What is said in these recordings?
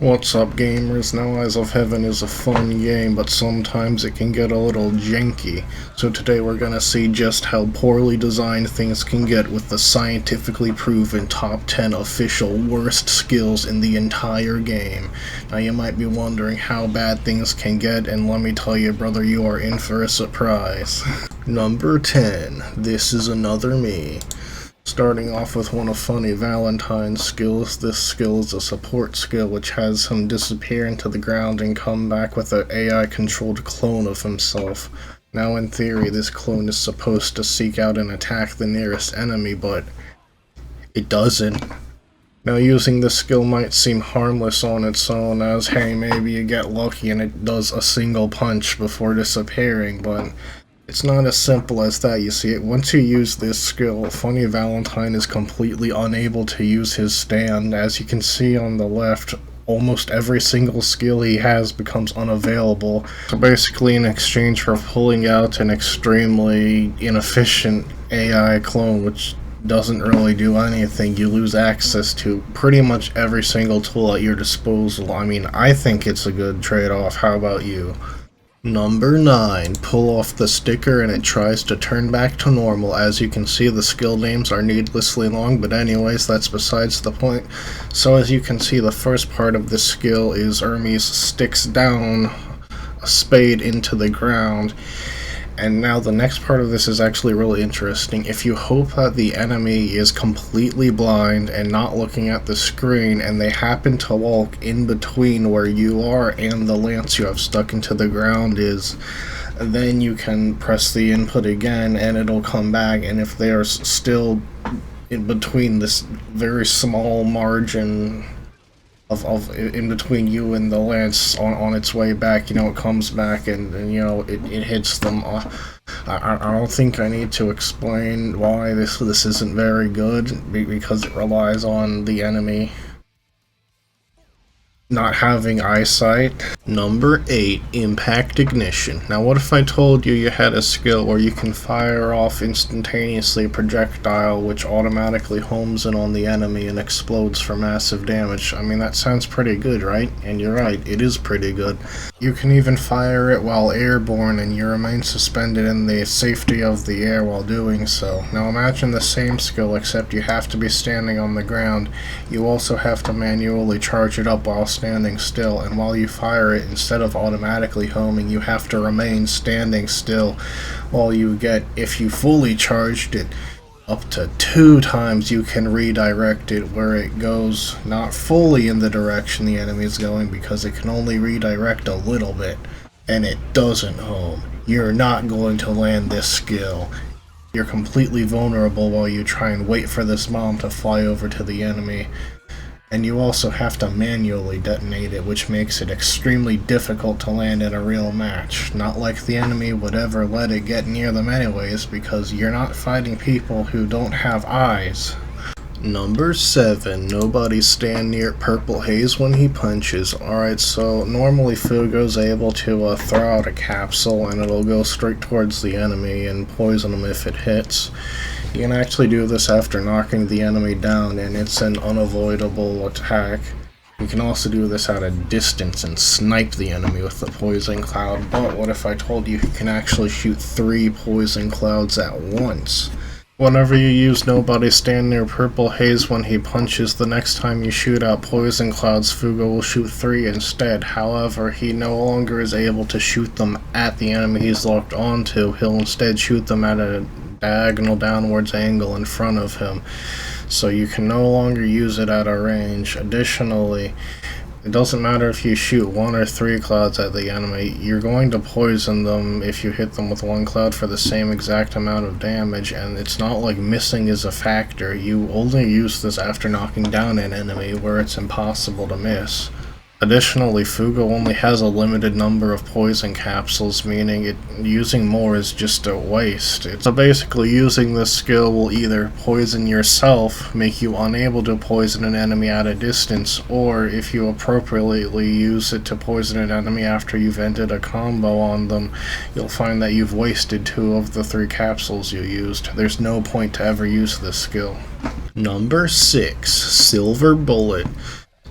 What's up, gamers? Now Eyes of Heaven is a fun game, but sometimes it can get a little janky. So today we're gonna see just how poorly designed things can get with the scientifically proven top 10 official worst skills in the entire game. Now you might be wondering how bad things can get, and let me tell you, brother, you are in for a surprise. Number 10. This is another me. Starting off with one of Funny Valentine's skills, this skill is a support skill which has him disappear into the ground and come back with an AI-controlled clone of himself. Now in theory, this clone is supposed to seek out and attack the nearest enemy, but it doesn't. Now using this skill might seem harmless on its own, as hey, maybe you get lucky and it does a single punch before disappearing, but it's not as simple as that. You see, once you use this skill, Funny Valentine is completely unable to use his stand. As you can see on the left, almost every single skill he has becomes unavailable. So basically, in exchange for pulling out an extremely inefficient AI clone, which doesn't really do anything, you lose access to pretty much every single tool at your disposal. I mean, I think it's a good trade-off. How about you? Number 9. Pull off the sticker and it tries to turn back to normal. As you can see, the skill names are needlessly long, but anyways, that's besides the point. So as you can see, the first part of this skill is Hermes sticks down a spade into the ground. And now the next part of this is actually really interesting. If you hope that the enemy is completely blind and not looking at the screen, and they happen to walk in between where you are and the lance you have stuck into the ground is, then you can press the input again and it'll come back, and if they are still in between this very small margin of in between you and the lance on its way back, you know, it comes back and you know, it hits them. I don't think I need to explain why this isn't very good, because it relies on the enemy not having eyesight. Number 8. Impact Ignition. Now what if I told you you had a skill where you can fire off instantaneously a projectile which automatically homes in on the enemy and explodes for massive damage? I mean, that sounds pretty good, right? And you're right, it is pretty good. You can even fire it while airborne and you remain suspended in the safety of the air while doing so. Now imagine the same skill, except you have to be standing on the ground. You also have to manually charge it up while standing still, and while you fire it, instead of automatically homing, you have to remain standing still while you get, if you fully charged it, up to 2 times you can redirect it where it goes not fully in the direction the enemy is going, because it can only redirect a little bit, and it doesn't home. You're not going to land this skill. You're completely vulnerable while you try and wait for this bomb to fly over to the enemy. And you also have to manually detonate it, which makes it extremely difficult to land in a real match. Not like the enemy would ever let it get near them anyways, because you're not fighting people who don't have eyes. Number 7. Nobody stand near Purple Haze when he punches. Alright, so normally Fugo's able to throw out a capsule and it'll go straight towards the enemy and poison them if it hits. You can actually do this after knocking the enemy down, and it's an unavoidable attack. You can also do this at a distance and snipe the enemy with the poison cloud, but what if I told you can actually shoot 3 poison clouds at once? Whenever you use Nobody Stand Near Purple Haze when he punches, the next time you shoot out poison clouds, Fugo will shoot 3 instead. However, he no longer is able to shoot them at the enemy he's locked onto. He'll instead shoot them at a diagonal downwards angle in front of him, so you can no longer use it at a range. Additionally, it doesn't matter if you shoot 1 or 3 clouds at the enemy, you're going to poison them if you hit them with 1 cloud for the same exact amount of damage, and it's not like missing is a factor. You only use this after knocking down an enemy where it's impossible to miss. Additionally, Fugo only has a limited number of poison capsules, meaning using more is just a waste. So basically, using this skill will either poison yourself, make you unable to poison an enemy at a distance, or if you appropriately use it to poison an enemy after you've ended a combo on them, you'll find that you've wasted 2 of the 3 capsules you used. There's no point to ever use this skill. Number 6. Silver Bullet.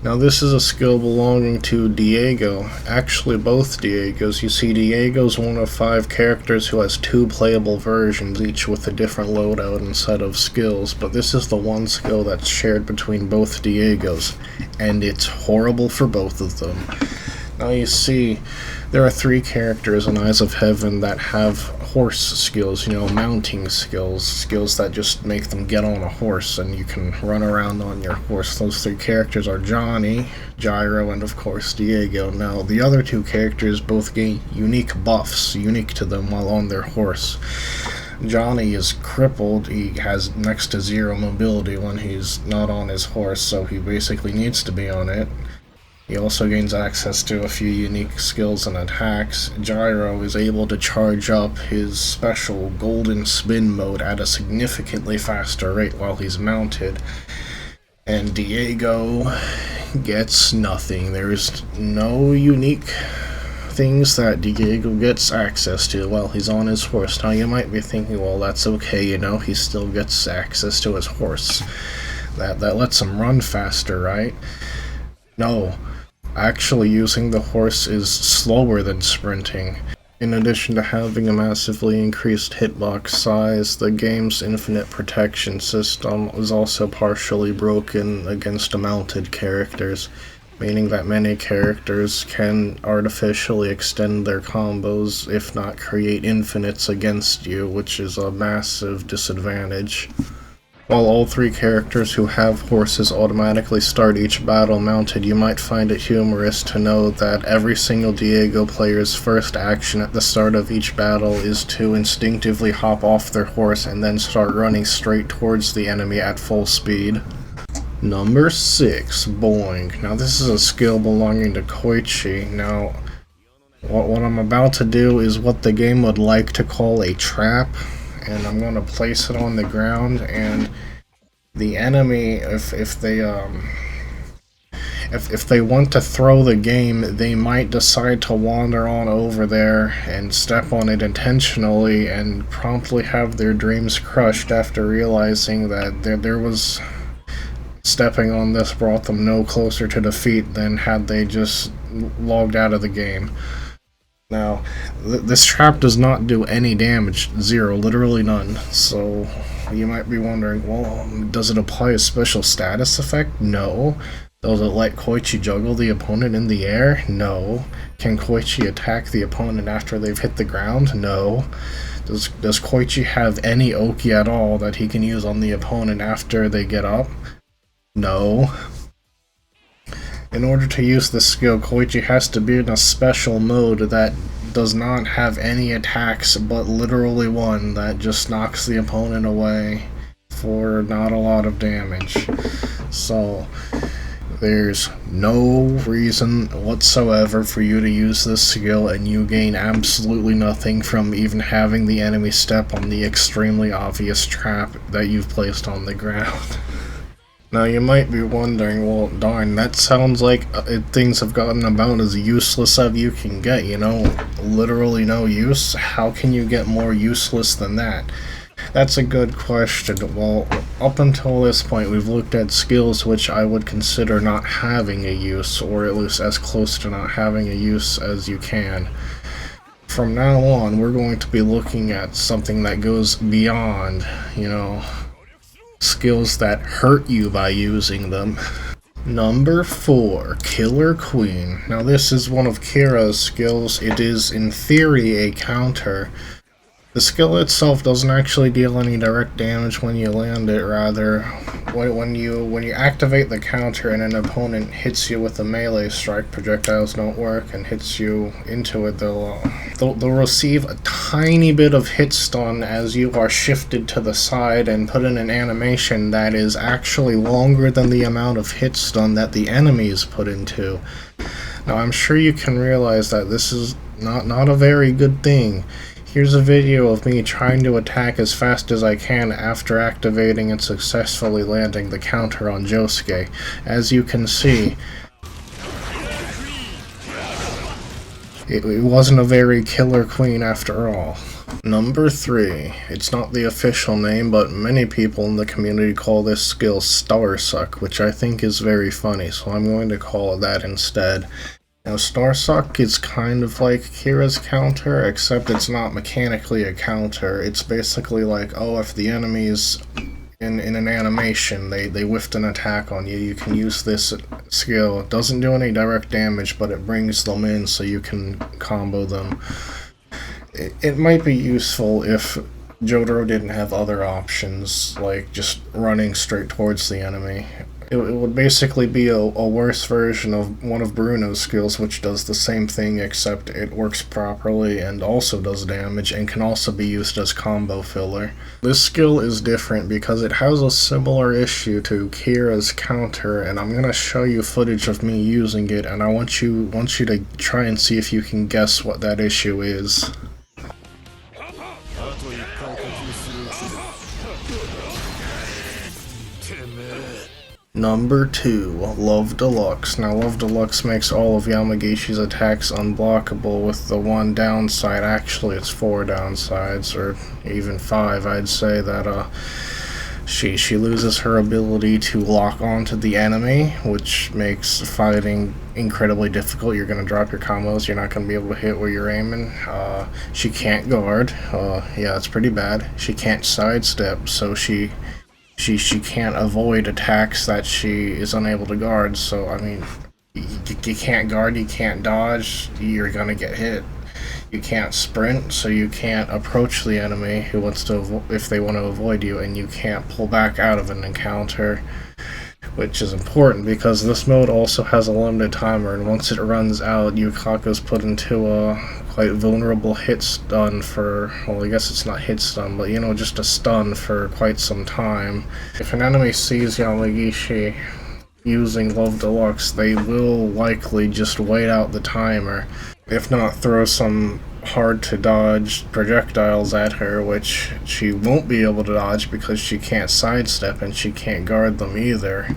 Now this is a skill belonging to Diego, actually both Diegos. You see, Diego's one of 5 characters who has 2 playable versions, each with a different loadout and set of skills, but this is the one skill that's shared between both Diegos, and it's horrible for both of them. Now you see, there are 3 characters in Eyes of Heaven that have horse skills, mounting skills that just make them get on a horse and you can run around on your horse. Those 3 characters are Johnny, Gyro, and of course Diego. Now the other 2 characters both gain unique buffs, unique to them while on their horse. Johnny is crippled, he has next to 0 mobility when he's not on his horse, so he basically needs to be on it. He also gains access to a few unique skills and attacks. Gyro is able to charge up his special golden spin mode at a significantly faster rate while he's mounted. And Diego gets nothing. There's no unique things that Diego gets access to while he's on his horse. Now you might be thinking, well, that's okay, he still gets access to his horse. That lets him run faster, right? No. Actually, using the horse is slower than sprinting. In addition to having a massively increased hitbox size, the game's infinite protection system is also partially broken against mounted characters, meaning that many characters can artificially extend their combos, if not create infinites against you, which is a massive disadvantage. While all 3 characters who have horses automatically start each battle mounted, you might find it humorous to know that every single Diego player's first action at the start of each battle is to instinctively hop off their horse and then start running straight towards the enemy at full speed. Number 6, Boing. Now this is a skill belonging to Koichi. Now, what I'm about to do is what the game would like to call a trap. And I'm going to place it on the ground, and the enemy, if they want to throw the game, they might decide to wander on over there and step on it intentionally and promptly have their dreams crushed after realizing that there was stepping on this brought them no closer to defeat than had they just logged out of the game. Now, this trap does not do any damage, 0, literally none, so you might be wondering, well, does it apply a special status effect? No. Does it let Koichi juggle the opponent in the air? No. Can Koichi attack the opponent after they've hit the ground? No. Does Koichi have any Oki at all that he can use on the opponent after they get up? No. In order to use this skill, Koichi has to be in a special mode that does not have any attacks, but literally one that just knocks the opponent away for not a lot of damage. So, there's no reason whatsoever for you to use this skill, and you gain absolutely nothing from even having the enemy step on the extremely obvious trap that you've placed on the ground. Now you might be wondering, well, darn, that sounds like things have gotten about as useless as you can get, literally no use. How can you get more useless than that? That's a good question. Well, up until this point, we've looked at skills which I would consider not having a use, or at least as close to not having a use as you can. From now on, we're going to be looking at something that goes beyond, skills that hurt you by using them. Number 4, Killer Queen. Now this is one of Kira's skills. It is in theory a counter. The skill itself doesn't actually deal any direct damage when you land it, rather when you activate the counter and an opponent hits you with a melee strike, projectiles don't work, and hits you into it, they'll receive a tiny bit of hit stun as you are shifted to the side and put in an animation that is actually longer than the amount of hit stun that the enemy is put into. Now I'm sure you can realize that this is not a very good thing. Here's a video of me trying to attack as fast as I can after activating and successfully landing the counter on Josuke. As you can see, it wasn't a very Killer Queen after all. Number 3. It's not the official name, but many people in the community call this skill Star Suck, which I think is very funny, so I'm going to call it that instead. Now, Star Suck is kind of like Kira's counter, except it's not mechanically a counter. It's basically like, oh, if the enemy's in an animation, they whiffed an attack on you, you can use this skill. It doesn't do any direct damage, but it brings them in so you can combo them. It might be useful if JoJo didn't have other options, like just running straight towards the enemy. It would basically be a worse version of one of Bruno's skills, which does the same thing, except it works properly and also does damage, and can also be used as combo filler. This skill is different because it has a similar issue to Kira's counter, and I'm gonna show you footage of me using it, and I want you to try and see if you can guess what that issue is. Number 2, Love Deluxe. Now, Love Deluxe makes all of Yamagishi's attacks unblockable, with the one downside, actually it's 4 downsides, or even 5, I'd say, that she loses her ability to lock onto the enemy, which makes fighting incredibly difficult. You're going to drop your combos, you're not going to be able to hit where you're aiming. She can't guard, yeah, that's pretty bad. She can't sidestep, so she can't avoid attacks that she is unable to guard, so, I mean, you can't guard, you can't dodge, you're gonna get hit. You can't sprint, so you can't approach the enemy who wants to if they want to avoid you, and you can't pull back out of an encounter, which is important because this mode also has a limited timer, and once it runs out, Yukako's put into a quite vulnerable hit stun for, well, I guess it's not hit stun, but, you know, just a stun for quite some time. If an enemy sees Yamagishi using Love Deluxe, they will likely just wait out the timer, if not throw some hard-to-dodge projectiles at her, which she won't be able to dodge because she can't sidestep and she can't guard them either.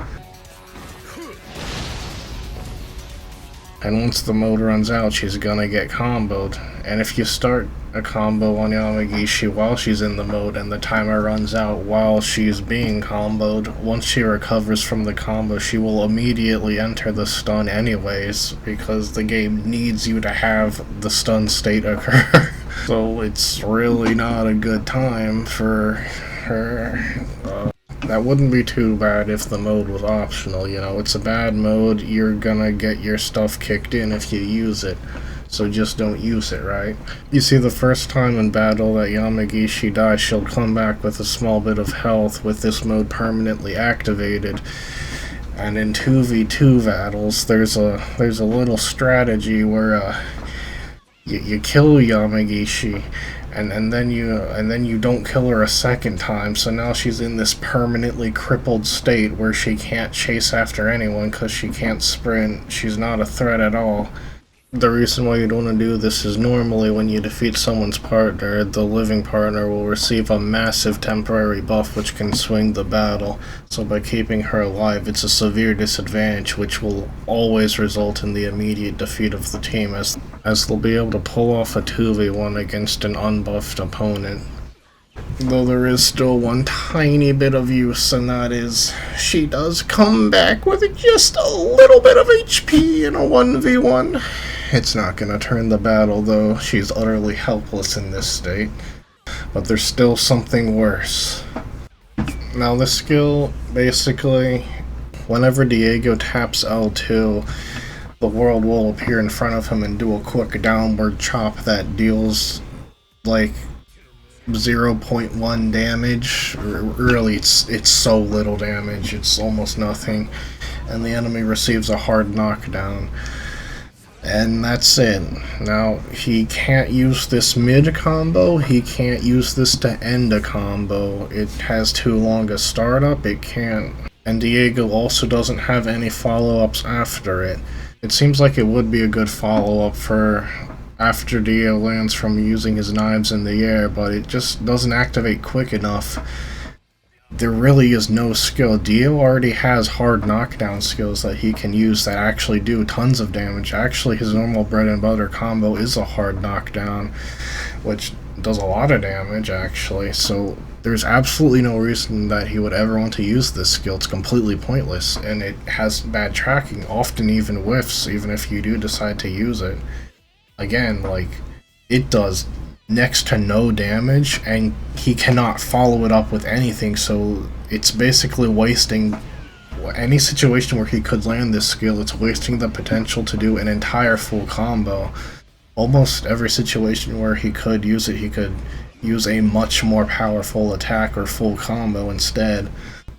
And once the mode runs out, she's gonna get comboed. And if you start a combo on Yamagishi while she's in the mode and the timer runs out while she's being comboed, once she recovers from the combo, she will immediately enter the stun anyways, because the game needs you to have the stun state occur. So it's really not a good time for her. That wouldn't be too bad if the mode was optional, you know, it's a bad mode, you're gonna get your stuff kicked in if you use it, so just don't use it, right? You see, the first time in battle that Yamagishi dies, she'll come back with a small bit of health with this mode permanently activated, and in 2v2 battles, there's a little strategy where you kill Yamagishi, and then you don't kill her a second time, so now she's in this permanently crippled state where she can't chase after anyone because she can't sprint. She's not a threat at all. The reason why you'd want to do this is normally when you defeat someone's partner, the living partner will receive a massive temporary buff which can swing the battle. So by keeping her alive, it's a severe disadvantage which will always result in the immediate defeat of the team, as they'll be able to pull off a 2v1 against an unbuffed opponent. Though there is still one tiny bit of use, and that is, she does come back with just a little bit of HP in a 1v1. It's not gonna turn the battle, though. She's utterly helpless in this state. But there's still something worse. Now, this skill, basically, whenever Diego taps L2, the world will appear in front of him and do a quick downward chop that deals, like, 0.1 damage. Really, it's so little damage, it's almost nothing. And the enemy receives a hard knockdown. And that's it. Now, he can't use this mid-combo, he can't use this to end a combo. It has too long a startup, it can't. And Diego also doesn't have any follow-ups after it. It seems like it would be a good follow-up for after Diego lands from using his knives in the air, but it just doesn't activate quick enough. there really is no skill. Dio already has hard knockdown skills that he can use that actually do tons of damage. Actually, his normal bread and butter combo is a hard knockdown, which does a lot of damage, actually. So there's absolutely no reason that he would ever want to use this skill. It's completely pointless, and it has bad tracking, often even whiffs, even if you do decide to use it. Again, like, it does next to no damage, and he cannot follow it up with anything, so it's basically wasting any situation where he could land this skill. It's wasting the potential to do an entire full combo. Almost every situation where he could use it, he could use a much more powerful attack or full combo instead.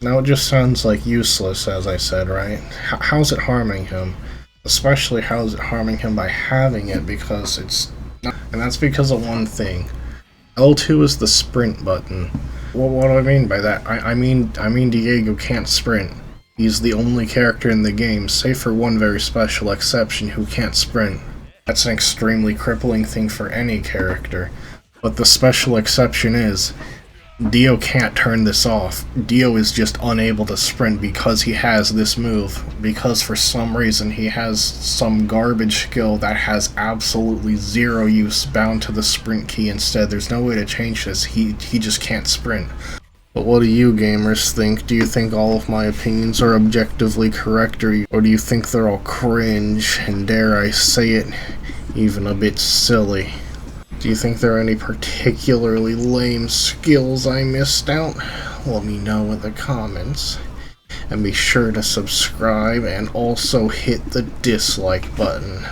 Now it just sounds like useless, as I said, right? How's it harming him? Especially how's it harming him by having it, because it's not, and that's because of one thing. L2 is the sprint button. Well, what do I mean by that? I mean Diego can't sprint. He's the only character in the game, save for one very special exception, who can't sprint. That's an extremely crippling thing for any character. But the special exception is, Dio can't turn this off. Dio is just unable to sprint because he has this move. Because for some reason he has some garbage skill that has absolutely zero use bound to the sprint key instead. There's no way to change this. He just can't sprint. But what do you gamers think? Do you think all of my opinions are objectively correct, or do you think they're all cringe, and dare I say it, even a bit silly? Do you think there are any particularly lame skills I missed out? Let me know in the comments. And be sure to subscribe and also hit the dislike button.